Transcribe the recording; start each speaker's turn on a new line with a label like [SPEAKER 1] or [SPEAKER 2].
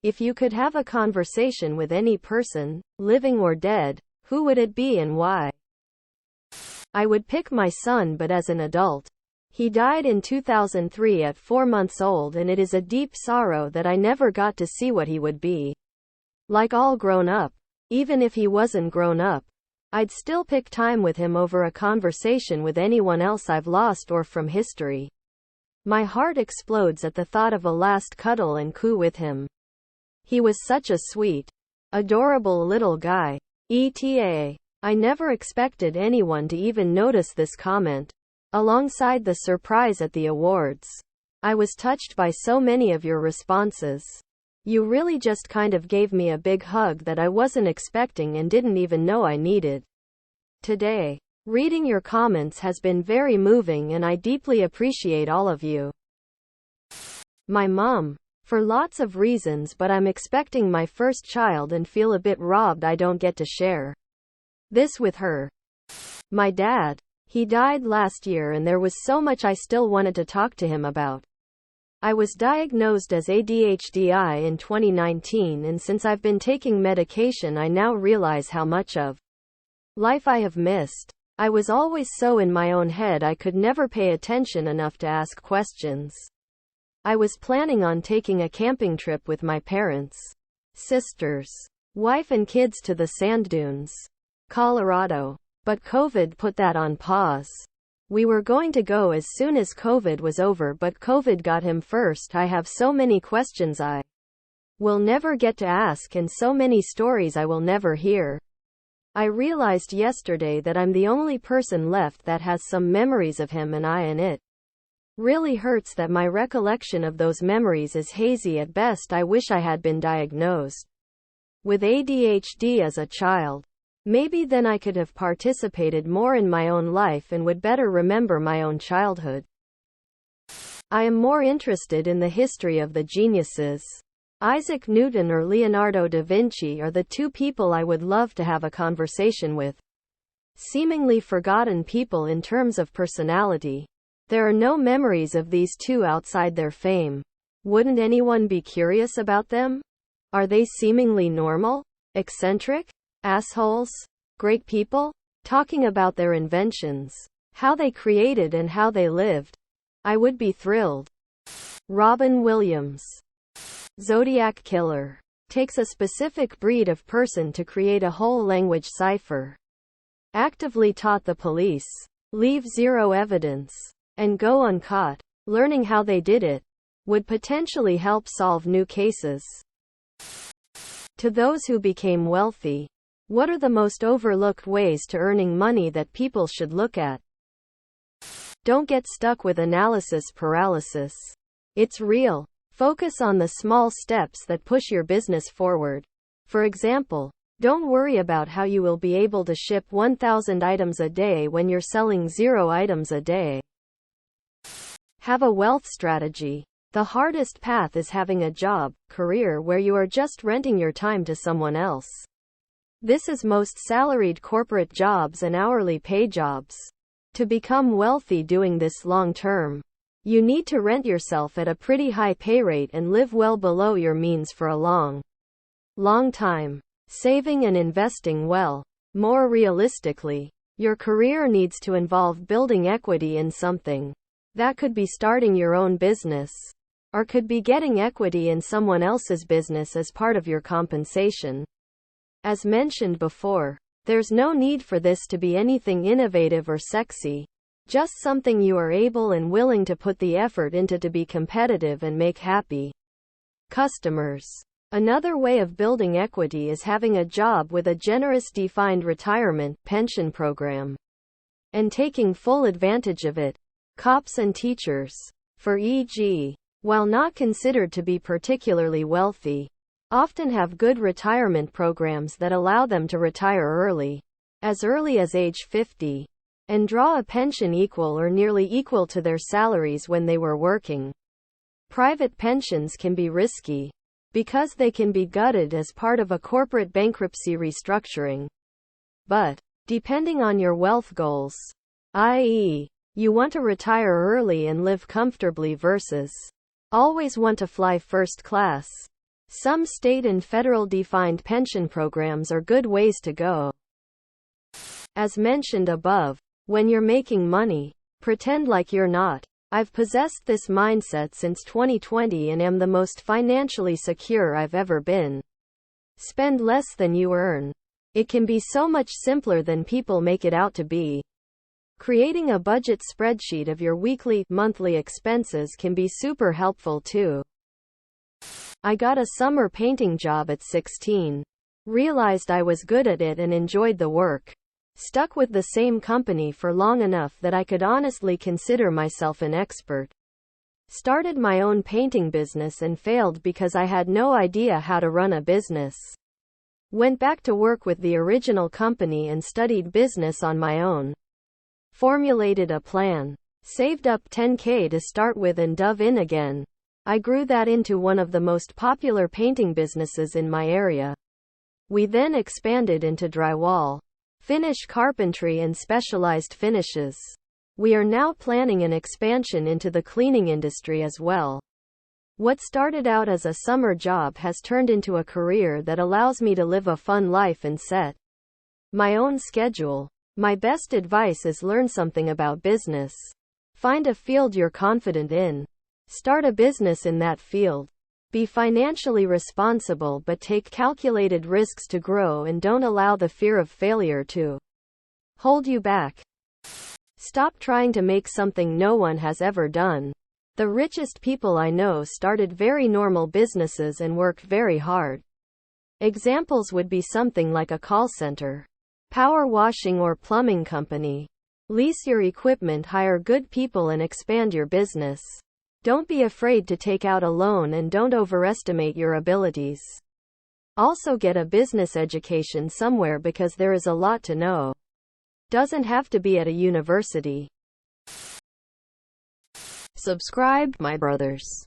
[SPEAKER 1] If you could have a conversation with any person, living or dead, who would it be and why? I would pick my son, but as an adult. He died in 2003 at 4 months old, and it is a deep sorrow that I never got to see what he would be like all grown up. Even if he wasn't grown up, I'd still pick time with him over a conversation with anyone else I've lost or from history. My heart explodes at the thought of a last cuddle and coo with him. He was such a sweet, adorable little guy. ETA. I never expected anyone to even notice this comment. Alongside the surprise at the awards, I was touched by so many of your responses. You really just kind of gave me a big hug that I wasn't expecting and didn't even know I needed. Today, reading your comments has been very moving, and I deeply appreciate all of you. My mom. For lots of reasons, but I'm expecting my first child and feel a bit robbed I don't get to share this with her. My dad. He died last year and there was so much I still wanted to talk to him about. I was diagnosed as ADHD in 2019, and since I've been taking medication I now realize how much of life I have missed. I was always so in my own head I could never pay attention enough to ask questions. I was planning on taking a camping trip with my parents, sisters, wife and kids to the sand dunes, Colorado. But COVID put that on pause. We were going to go as soon as COVID was over, but COVID got him first. I have so many questions I will never get to ask, and so many stories I will never hear. I realized yesterday that I'm the only person left that has some memories of him, and it really hurts that my recollection of those memories is hazy at best. I wish I had been diagnosed with ADHD as a child. Maybe then I could have participated more in my own life and would better remember my own childhood. I am more interested in the history of the geniuses. Isaac Newton or Leonardo da Vinci are the two people I would love to have a conversation with. Seemingly forgotten people in terms of personality. There are no memories of these two outside their fame. Wouldn't anyone be curious about them? Are they seemingly normal? Eccentric? Assholes? Great people? Talking about their inventions, how they created and how they lived. I would be thrilled. Robin Williams. Zodiac Killer. Takes a specific breed of person to create a whole language cipher. Actively taught the police. Leave zero evidence. And go uncaught. Learning how they did it would potentially help solve new cases. To those who became wealthy. What are the most overlooked ways to earning money that people should look at? Don't get stuck with analysis paralysis. It's real. Focus on the small steps that push your business forward. For example, don't worry about how you will be able to ship 1,000 items a day when you're selling 0 items a day. Have a wealth strategy. The hardest path is having a job, career where you are just renting your time to someone else. This is most salaried corporate jobs and hourly pay jobs. To become wealthy doing this long term, you need to rent yourself at a pretty high pay rate and live well below your means for a long time. Saving and investing well. More realistically, your career needs to involve building equity in something. That could be starting your own business, or could be getting equity in someone else's business as part of your compensation. As mentioned before, there's no need for this to be anything innovative or sexy. Just something you are able and willing to put the effort into to be competitive and make happy customers. Another way of building equity is having a job with a generous defined retirement pension program and taking full advantage of it. Cops and teachers, for e.g., while not considered to be particularly wealthy, often have good retirement programs that allow them to retire early, as early as age 50, and draw a pension equal or nearly equal to their salaries when they were working. Private pensions can be risky, because they can be gutted as part of a corporate bankruptcy restructuring. But, depending on your wealth goals, i.e., you want to retire early and live comfortably versus always want to fly first class, Some state and federal defined pension programs are good ways to go. As mentioned above, when you're making money, pretend like you're not. I've possessed this mindset since 2020 and am the most financially secure I've ever been. Spend less than you earn. It can be so much simpler than people make it out to be. Creating a budget spreadsheet of your weekly, monthly expenses can be super helpful too. I got a summer painting job at 16. Realized I was good at it and enjoyed the work. Stuck with the same company for long enough that I could honestly consider myself an expert. Started my own painting business and failed because I had no idea how to run a business. Went back to work with the original company and studied business on my own. Formulated a plan. Saved up $10K to start with and dove in again. I grew that into one of the most popular painting businesses in my area. We then expanded into drywall, finish carpentry and specialized finishes. We are now planning an expansion into the cleaning industry as well. What started out as a summer job has turned into a career that allows me to live a fun life and set my own schedule. My best advice is learn something about business. Find a field you're confident in. Start a business in that field. Be financially responsible but take calculated risks to grow and don't allow the fear of failure to hold you back. Stop trying to make something no one has ever done. The richest people I know started very normal businesses and worked very hard. Examples would be something like a call center, power washing or plumbing company. Lease your equipment, hire good people and expand your business. Don't be afraid to take out a loan and don't overestimate your abilities. Also get a business education somewhere because there is a lot to know. Doesn't have to be at a university. Subscribe, my brothers.